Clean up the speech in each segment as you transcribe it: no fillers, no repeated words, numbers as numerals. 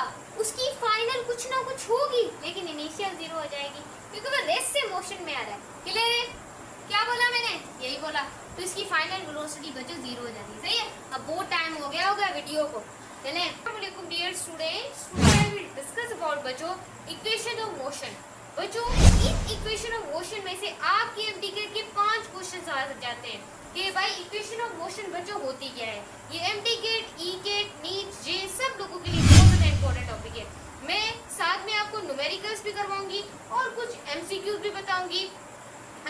होगा उसकी फाइनल कुछ ना कुछ होगी, लेकिन इनिशियल जीरो हो जाएगी क्योंकि वो रेस्ट से मोशन में आ रहा है। क्लियर है? क्या बोला मैंने? यही बोला। तो इसकी फाइनल वेलोसिटी बच्चों जीरो हो जाती है। सही है? अब बहुत टाइम हो गया होगा वीडियो को, चलें। अस्सलामुअलैकुम dear students, today we discuss about बच्चों इक्वेशन ऑफ मोशन। बच्चों इस इक्वेशन ऑफ मोशन में से आपके एमटीके के 5 क्वेश्चंस आ जाते हैं कि भाई इक्वेशन ऑफ मोशन बच्चों होती क्या है। ये एमटीकेट, ईकेट, नीट, जे सब लोगों के लिए बहुत ज़्यादा इंपॉर्टेंट टॉपिक है। मैं साथ में आपको न्यूमेरिकल्स भी करवाऊंगी और कुछ एमसीक्यूज भी बताऊंगी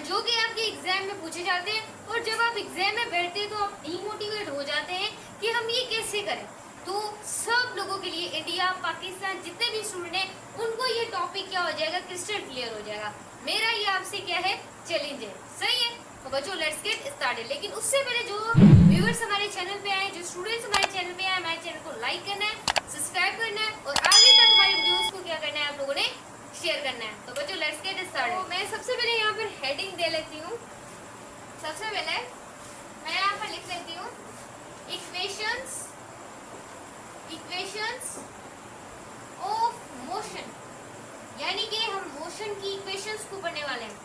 जो कि आपके एग्जाम में पूछे जाते हैं, और जब आप एग्जाम में बैठते हैं तो आप डीमोटिवेट हो जाते हैं कि हम ये कैसे करें। तो सब लोगों के लिए, इंडिया, पाकिस्तान, जितने भी स्टूडेंट हैं उनको ये टॉपिक क्या हो जाएगा, क्रिस्टल क्लियर हो जाएगा। मेरा ये आपसे क्या है, चैलेंज है। सही है? तो बच्चों लेट्स गेट स्टार्टेड। लेकिन उससे पहले जो व्यूअर्स हमारे चैनल पे आए, जो स्टूडेंट्स हमारे चैनल पे आए, हमारे चैनल को लाइक करना है, सब्सक्राइब करना है और आगे तक हमारे वीडियोस को क्या करना है, आप लोगों ने शेयर करना है। तो बच्चों लेट्स गेट स्टार्टेड। तो मैं सबसे पहले यहाँ पर हेडिंग दे लेती हूँ। सबसे पहले मैं यहाँ पर लिख लेती हूँ इक्वेशंस ऑफ मोशन, यानी कि हम मोशन की इक्वेशंस को पढ़ने वाले हैं।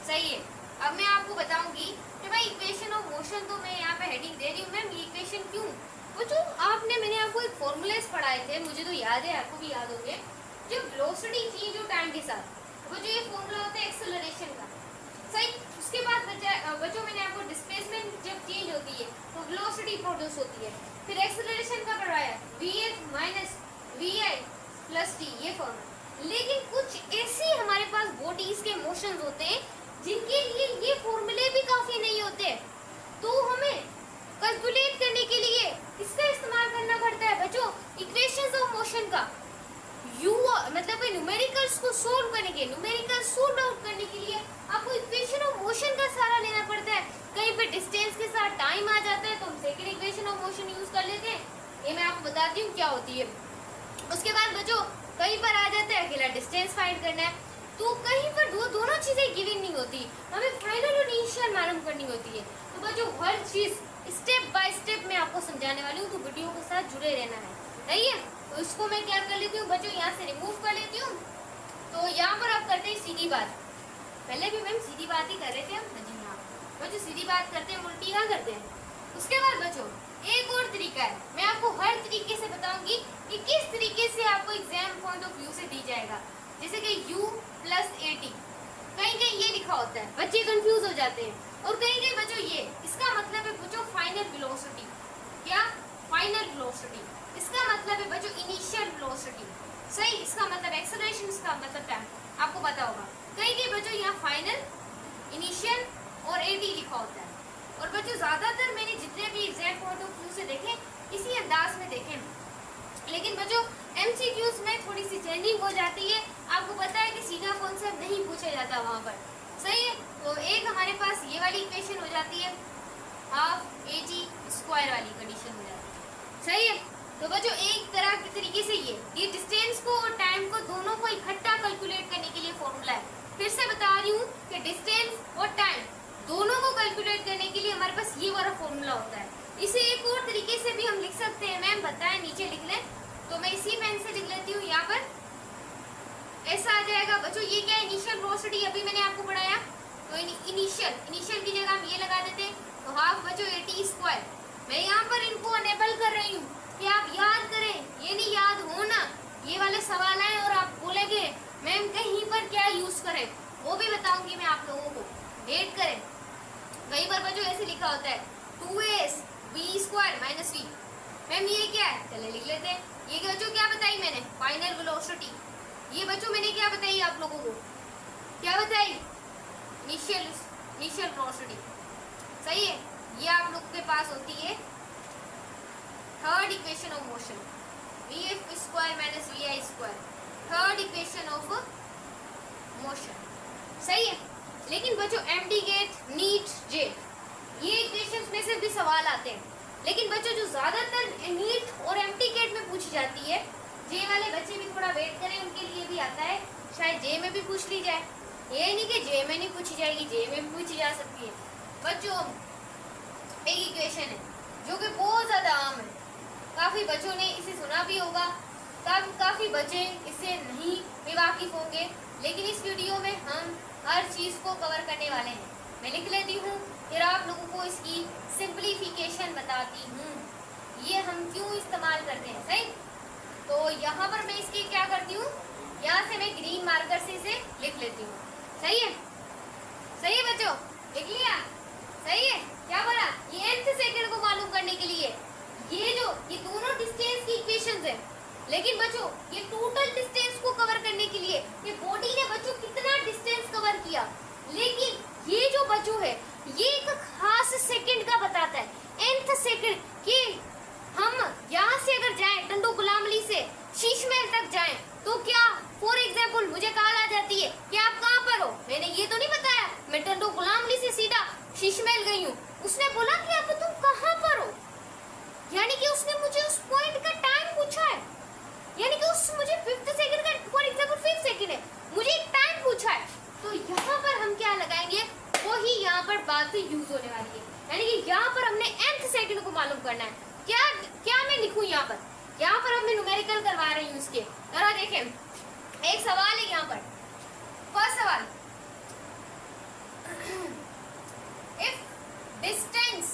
सही है? अब मैं आपको बताऊंगी कि भाई इक्वेशन ऑफ मोशन, तो मैं यहाँ पे हेडिंग दे रही हूँ मैम ये इक्वेशन क्यों। बच्चों मैंने आपको एक फॉर्मूलेस पढ़ाए थे, मुझे तो याद है, आपको भी याद होंगे। जो वेलोसिटी चेंज हो टाइम के साथ, वो जो ये फॉर्मूला होता है एक्सेलरेशन का। सही? उसके बाद बच्चों मैंने आपको डिस्प्लेसमेंट जब चेंज होती है तो वेलोसिटी प्रोड्यूस होती है। फिर एक्सेलरेशन का पढ़ाया vf minus vi plus t, ये फॉर्मूला। लेकिन कुछ ऐसे हमारे पास बॉडीज के मोशंस होते हैं जिनके लिए ये फॉर्मूले भी काफी नहीं होते, तो हमें कैलकुलेट करने के लिए किसका इस्तेमाल करना पड़ता है बच्चों, इक्वेशंस ऑफ मोशन का। यू मतलब न्यूमेरिकल्स को सोल्व करने के, न्यूमेरिकल सोल्व आउट करने के लिए आपको इक्वेशन ऑफ मोशन का सहारा लेना पड़ता है। कहीं पे डिस्टेंस के साथ टाइम आ जाता है तो हम second equation of motion use कर लेते हैं। ये मैं आपको बताती हूँ क्या होती है। उसके बाद बच्चों कहीं पर आ जाता है अकेला डिस्टेंस फाइंड करना है, तो कहीं पर दोनों चीजें गिवन नहीं होती, हमें फाइनल और इनिशियल मालूम करनी होती है। तो बच्चों हर चीज स्टेप बाय स्टेप मैं आपको समझाने वाली हूँ, तो वीडियो के साथ जुड़े रहना है। सही है? तो इसको मैं क्या कर लेती हूँ बच्चों, यहाँ से रिमूव कर लेती हूँ। तो यहाँ पर आप करते हैं सीधी बात। पहले भी मैम सीधी बात ही कर रहे थे हम। जी हाँ बच्चों, सीधी बात करते हैं, उल्टी ना करते हैं। उसके बाद बच्चों एक और तरीका है, मैं आपको हर तरीके से बताऊंगी कि किस तरीके से आपको एग्जाम पॉइंट ऑफ व्यू से दी जाएगा। जैसे कि u प्लस ए टी, कहीं कहीं ये लिखा होता है, बच्चे कंफ्यूज हो जाते हैं। और कहीं कहीं बच्चों ये, इसका मतलब है बच्चों फाइनल वेलोसिटी। क्या? Final velocity. इसका मतलब है बच्चों इनिशियल वेलोसिटी। सही? इसका मतलब एक्सेलरेशन, इसका मतलब टाइम, आपको पता होगा। कहीं कहीं बच्चों यहाँ फाइनल, इनिशियल और एटी लिखा होता है। और बच्चों ज्यादातर मैंने जितने भी एग्जाम पॉइंट ऑफ व्यू से देखे इसी अंदाज में देखे। लेकिन बच्चों एमसीक्यूज में थोड़ी सी चेंजिंग हो जाती है, आपको पता है कि सीधा कॉन्सेप्ट नहीं पूछा जाता वहाँ पर। सही है? तो एक हमारे पास ये वाली इक्वेशन हो जाती है, हाफ ए टी स्क्वायर वाली कंडीशन हो जाती है। सही है? तो बच्चों एक तरह के तरीके से ये डिस्टेंस को और टाइम को दोनों को इकट्ठा कैलकुलेट करने के लिए फॉर्मूला है। फिर से बता रही हूँ कि डिस्टेंस और टाइम दोनों को कैलकुलेट करने के लिए हमारे पास ये वाला फॉर्मूला होता है। इसे एक और तरीके से भी हम लिख सकते हैं, मैम बताएं, नीचे लिख लें। तो मैं इसी पेन से लिख लेती हूँ, यहाँ पर ऐसा आ जाएगा बच्चों। ये क्या है, इनिशियल वेलोसिटी अभी मैंने आपको पढ़ाया, तो इनिशियल की जगह हम ये लगा देते हैं। तो हाफ बच्चों ए टी स्क्वायर। मैं यहाँ पर इनको अनेबल कर रही हूँ कि आप याद करें, ये नहीं याद हो ना, ये वाले सवाल आए और आप बोलेंगे मैम कहीं पर क्या यूज करें, वो भी बताऊंगी मैं आप लोगों को। डेट करें, कई बार बच्चों ऐसे लिखा होता है 2s b square minus v। Ma'am ये क्या है, चले लिख लेते हैं। ये बच्चों क्या बताई मैंने, फाइनल वेलोसिटी। ये बच्चों मैंने क्या बताई आप लोगों को, क्या बताई, इनिशियल वेलोसिटी। सही है? ये आप लोग के पास होती है third equation of motion, vf square minus vi square, third equation of motion. सही है? लेकिन बच्चों एमटीकेट, नीट, जे ये इक्वेशंस में से भी सवाल आते हैं। लेकिन बच्चों जो ज्यादातर नीट और एमटीकेट में पूछी जाती है, जे वाले बच्चे भी थोड़ा वेट करें, उनके लिए भी आता है, शायद जे में भी पूछ ली जाए। ये नहीं कि जे में नहीं पूछी जाएगी, जे में भी पूछी जा सकती है। बच्चों एक इक्वेशन है जो कि बहुत ज्यादा आम है, काफी बच्चों ने इसे सुना भी होगा, काफी बच्चे इससे नहीं भी वाकिफ होंगे, लेकिन इस वीडियो में हम हर चीज को कवर करने वाले हैं। मैं लिख लेती हूँ, फिर आप लोगों को इसकी सिंप्लीफिकेशन बताती हूँ, ये हम क्यों इस्तेमाल करते हैं। सही, तो यहाँ पर मैं इसकी क्या करती हूँ, यहाँ से मैं ग्रीन मार्कर से इसे लिख लेती हूँ। सही है, सही है बच्चों, लिख लिया, सही है। क्या बोला, ये nth सेकंड को मालूम करने के लिए ये दोनों डिस्टेंस की इक्वेशंस है, लेकिन बच्चों ये टोटल डिस्टेंस को कवर करने के लिए ये बॉडी ने बच्चों कितना डिस्टेंस कवर किया, लेकिन ये जो बच्चों है ये एक खास सेकंड का बताता है, nth सेकंड कि हम यहाँ से अगर जाएं टंडो गुलामली से शीश महल तक जाएं तो क्या फॉर एग्जाम्पल मुझे कॉल आ जाती है कि आप कहाँ पर हो, मैंने ये तो नहीं बताया मैं टंडो गुलामली से सीधा शीश महल गई हूँ, उसने बोला कि अब तुम कहाँ पर हो, यानी कि उसने मुझे उस पॉइंट का टाइम पूछा है, यानी कि उस मुझे 5th सेकंड का फॉर एग्जांपल 5th सेकंड है, मुझे टाइम पूछा है, तो यहाँ पर हम क्या लगाएंगे, वही यहाँ पर बात यूज होने वाली है, यानी कि यहाँ पर हमने nth सेकंड को मालूम करना है। क्या क्या मैं लिखूं यहाँ पर अब मैं न्यूमेरिकल करवा रही हूँ इसके। जरा देखें, एक सवाल है यहाँ पर, फर्स्ट सवाल, if distance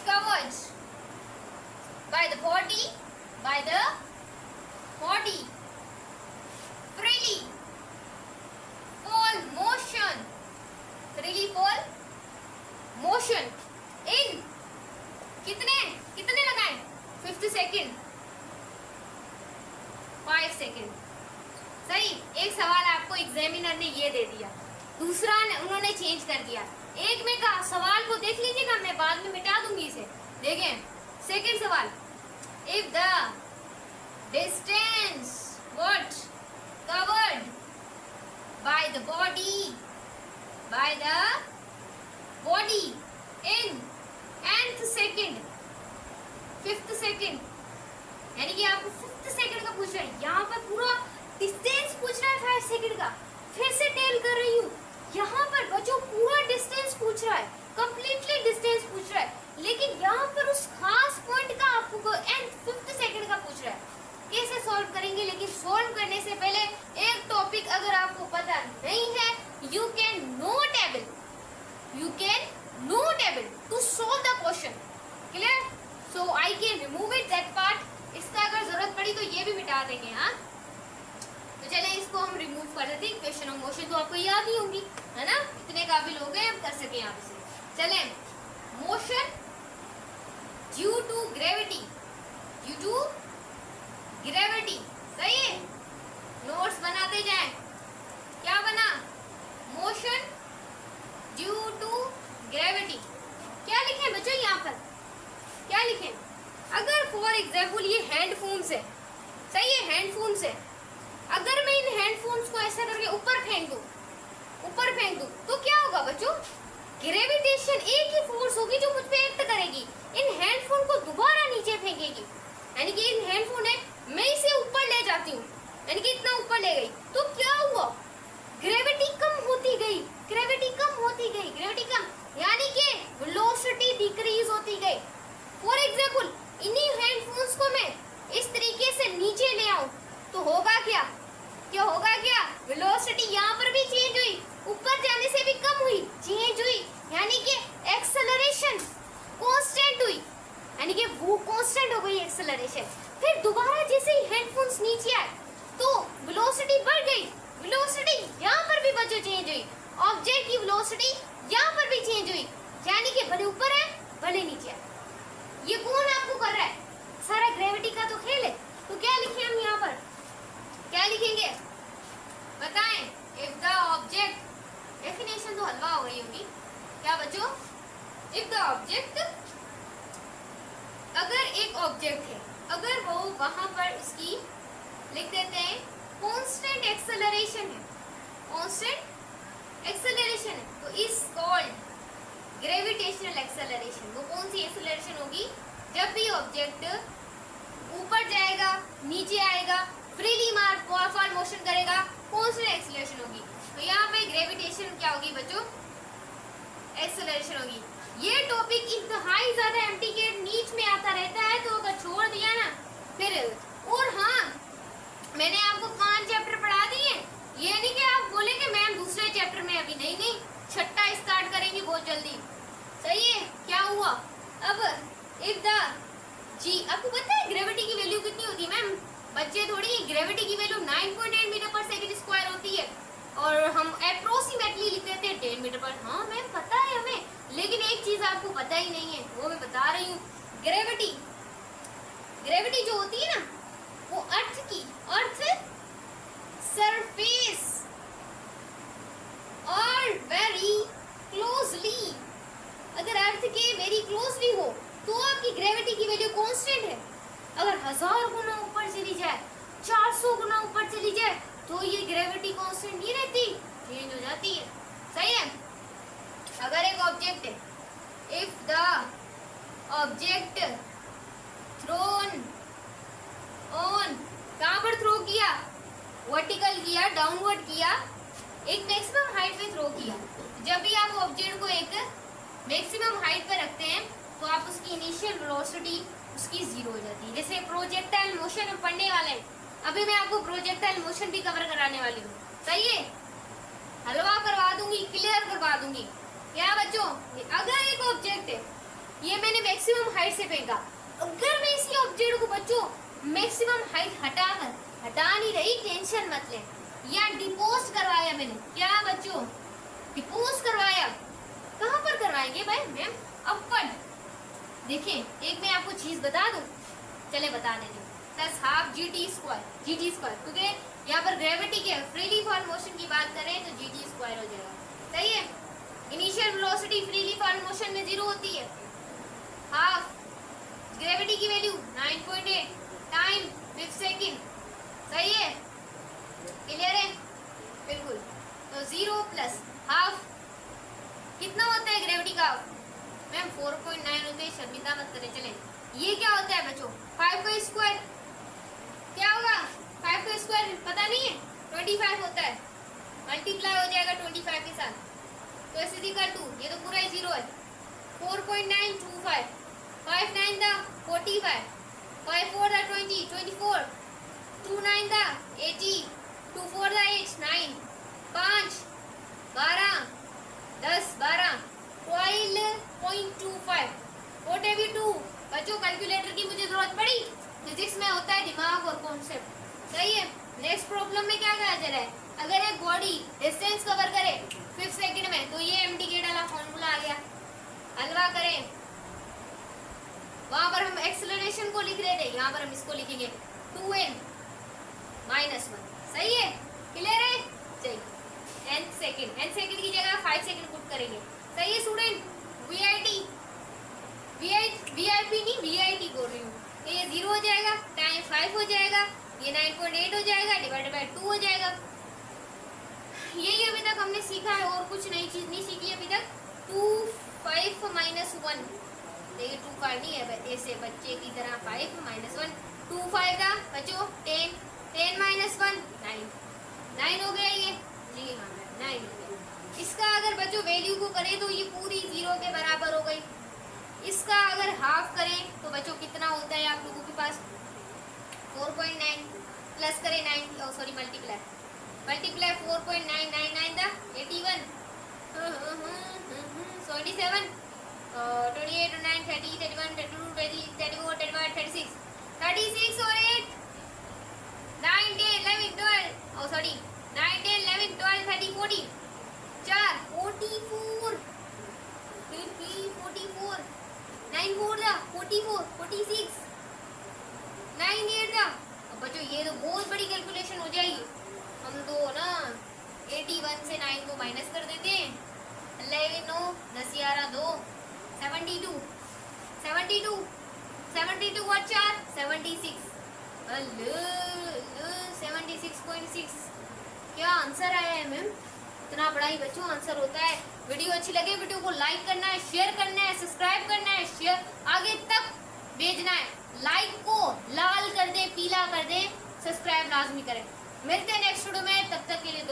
covered by the body freely fall motion in कितने लगाएं, 5th सेकंड, 5 सेकंड। सही, एक सवाल आपको एग्जामिनर ने ये दे दिया, दूसरा उन्होंने चेंज कर दिया। एक में का सवाल को देख लीजिएगा, मैं बाद में मिटा दूंगी इसे। देखें सेकंड सवाल, if the distance what covered by the body in nth second, 5th second, यानी कि आपको 5th सेकंड का पूछ रहा है, यहाँ पर पूरा डिस्टेंस पूछ रहा है 5 सेकंड का। फिर से टेल कर रही हूँ, यहाँ पर बच्चों पूरा डिस्टेंस पूछ रहा है, कंप्लीटली डिस्टेंस पूछ रहा है, लेकिन यहाँ पर उस खास पॉइंट का आपको 5th सेकंड का पूछ रहा है। कैसे सॉल्व करेंगे, लेकिन सॉल्व करने से पहले एक टॉपिक अगर आपको पता नहीं है, you can not able to solve the question, clear, so I can remove it that part. इसका अगर जरूरत पड़ी तो ये भी मिटा देंगे। हाँ, तो चले इसको हम रिमूव कर देते हैं। इक्वेशन ऑफ मोशन तो आपको याद ही होंगी, है ना, इतने काबिल हो गए हम कर सके यहाँ से। चले, मोशन ड्यू टू ग्रेविटी, सही है, नोट्स बनाते जाएं। क्या बना, मोशन ड्यू टू ग्रेविटी, क्या लिखें बच्चों यहाँ पर, क्या लिखें, अगर फॉर एग्जाम्पल ये हैंड फोन्स है, सही है, हैंड फोन्स है, अगर मैं इन हैंड फोन्स को ऐसा करके ऊपर फेंक दूं तो क्या होगा बच्चों, ग्रेविटेशन एक ही फोर्स होगी जो मुझ पे एक्ट करेगी, इन हैंड फोन को दोबारा नीचे फेंकेगी, यानी कि इन हैंड फोन है, मैं इसे ऊपर ले जाती हूँ, यानी कि इतना ऊपर ले गई, तो क्या हुआ, ग्रेविटी कम होती गई, यानी कि वेलोसिटी डिक्रीज होती गई। फॉर एग्जाम्पल इन्हीं हैंड फोन्स को मैं इस तरीके से नीचे ले आऊं तो होगा क्या वेलोसिटी यहाँ पर भी चेंज हुई, ऊपर जाने से भी कम हुई, चेंज हुई, यानी कि एक्सेलरेशन कांस्टेंट हुई, यानी कि वो कांस्टेंट हो गई एक्सेलरेशन। फिर दोबारा जैसे ही हेडफोन्स नीचे आए तो वेलोसिटी बढ़ गई, वेलोसिटी यहाँ पर भी बच्चों चेंज हुई, ऑब्जेक्ट की वेलोसिटी यहाँ पर भी चेंज हुई, यानी कि भले ऊपर है भले नीचे है। ये कौन आपको कर रहा है, सारा ग्रेविटी का तो खेल है। तो क्या लिखे हम यहाँ पर, क्या लिखेंगे बताएं, इफ द ऑब्जेक्ट, डेफिनेशन तो हलवा हो गई होगी क्या बच्चों, इफ द ऑब्जेक्ट, अगर एक ऑब्जेक्ट है, अगर वो वहां पर उसकी लिख देते हैं कांस्टेंट एक्सेलरेशन है, कांस्टेंट एक्सेलरेशन है, तो इज कॉल्ड ग्रेविटेशनल एक्सेलरेशन। वो कौन सी एक्सेलरेशन होगी, जब भी ऑब्जेक्ट ऊपर जाएगा नीचे आएगा फ्रीली फॉल मोशन करेगा, कौन सी एक्सेलरेशन होगी, तो यहाँ पे ग्रेविटेशन क्या होगी बच्चों, एक्सेलरेशन होगी। ये टॉपिक इंतहाई ज्यादा एमटीके नीच में आता रहता है, तो अगर छोड़ दिया ना फिर बच्चे थोड़ी, ग्रेविटी की वैल्यू 9.8 मीटर पर सेकंड स्क्वायर होती है और हम अप्रोक्सीमेटली लिख देते हैं 10 मीटर पर। हाँ मैम पता है हमें, लेकिन एक चीज आपको पता ही नहीं है, वो मैं बता रही हूँ। ग्रेविटी जो होती है ना, वो अर्थ सरफेस और वेरी क्लोजली, अगर अर्थ के वेरी क्लोजली हो तो आपकी ग्रेविटी की वैल्यू कांस्टेंट है। अगर 1000 गुना ऊपर चली जाए, 400 गुना ऊपर चली जाए, तो ये ग्रेविटी कांस्टेंट नहीं रहती, चेंज हो जाती है। सही है। अगर एक ऑब्जेक्ट है, if the object thrown on, कहां पर थ्रो किया, वर्टिकल किया, डाउनवर्ड किया, एक मैक्सिमम हाइट पे थ्रो किया। जब भी आप ऑब्जेक्ट को एक मैक्सिमम हाइट पे रखते हैं तो आप उसकी इनिशियल वेलोसिटी उसकी 0 हो जाती है। जैसे प्रोजेक्टाइल मोशन हम पढ़ने वाले हैं, अभी मैं आपको प्रोजेक्टाइल मोशन भी कवर कराने वाली हूँ। सही है, हलवा करवा दूंगी, क्लियर करवा दूंगी। क्या बच्चों, अगर एक ऑब्जेक्ट है, ये मैंने मैक्सिमम हाइट से फेंका, अगर मैं इसी ऑब्जेक्ट को बच्चों मैक्सिमम हाइट हटा नहीं रही, टेंशन मत ले, या डिपोज करवाया मैंने, क्या बच्चों डिपोज करवाया, कहां पर करवाएंगे भाई मैम, अपवर्ड। देखें, एक मैं आपको चीज बता दूं, चले बता देती हूँ, प्लस हाफ GT स्क्वायर, क्योंकि यहाँ पर ग्रेविटी के फ्रीली फॉल मोशन की बात करें तो GT स्क्वायर हो जाएगा। सही है। Initial velocity freely fall motion में 0 होती है, हाफ ग्रेविटी की वैल्यू 9.8 टाइम विथ सेकंड। सही है, क्लियर है, बिल्कुल। तो 0 प्लस हाफ कितना होता है ग्रेविटी का, मैम 4.9 होते हैं, शर्मिंदा मत करें। चले, ये क्या होता है बच्चों, 5 का स्क्वायर, क्या होगा 5 का स्क्वायर पता नहीं है, 25 होता है, मल्टीप्लाई हो जाएगा 25 के साथ, तो इस इक्वल टू, ये तो पूरा ही 0 है, 4.925, 5 9 दा 45, 5 4 दा 20 24, 2 9 दा 80, 2 4 दा 8 9, 5 12 10 12, 12.25, व्हाट हैव यू डू बच्चों, कैलकुलेटर की मुझे जरूरत पड़ी, फिजिक्स में होता है दिमाग और कॉन्सेप्ट। सही है। नेक्स्ट प्रॉब्लम में क्या कहा जा रहा है, अगर एक बॉडी डिस्टेंस कवर करे 5 सेकंड में, तो ये md के डाला फॉर्मूला आ गया, हलवा करें। वहां पर हम एक्सेलरेशन को लिख रहे थे, यहाँ पर हम इसको लिखेंगे 2n - 1। सही है, क्लियर है। चलिए, n सेकंड की जगह 5 सेकंड पुट करेंगे। सही है स्टूडेंट। VIP नहीं, VIT बोल रही हूँ। तो ये 0 हो जाएगा, टाइम 5 हो जाएगा, ये 9.8 हो जाएगा, डिवाइडेड बाय 2 हो जाएगा। यही अभी तक हमने सीखा है, और कुछ नई चीज नहीं सीखी अभी तक। 2 5 - 1, देखिए 2 5 नहीं है, ऐसे बच्चे की तरह 5 - 1, 2 5 का बच्चों 10 10 - 1 9 हो गया ये, जी हाँ 9 हो गया। इसका अगर बच्चों वैल्यू को करें तो ये पूरी 0 के बराबर हो गई। इसका अगर हाफ करें तो बच्चों कितना होता है आप लोगों के पास, 4.9 प्लस करें 9, सॉरी मल्टीप्लाई 4.9 9 9 दा 81, 77, 28 9 30 31 32 34 35 36 36 और 8 9 10 11 12, सॉरी 9 10 11 12 13 14 4 44, फिर भी 44, 9 4 दा 44 46, 9 8 दा। अब बच्चों ये तो बहुत बड़ी कैलकुलेशन हो जाएगी, हम तो ना 81 से 9 को माइनस कर देते हैं, 11 9 10 11 2 72 72 72 और 4 76, 76.6। क्या आंसर आया है मैम, इतना बड़ा ही बच्चों आंसर होता है। वीडियो अच्छी लगे, वीडियो को लाइक करना है, शेयर करना है, सब्सक्राइब करना है, शेयर आगे तक भेजना है। लाइक को लाल कर दे, पीला कर दे, सब्सक्राइब लाजमी करें। मिलते हैं नेक्स्ट वीडियो में, तब तक के लिए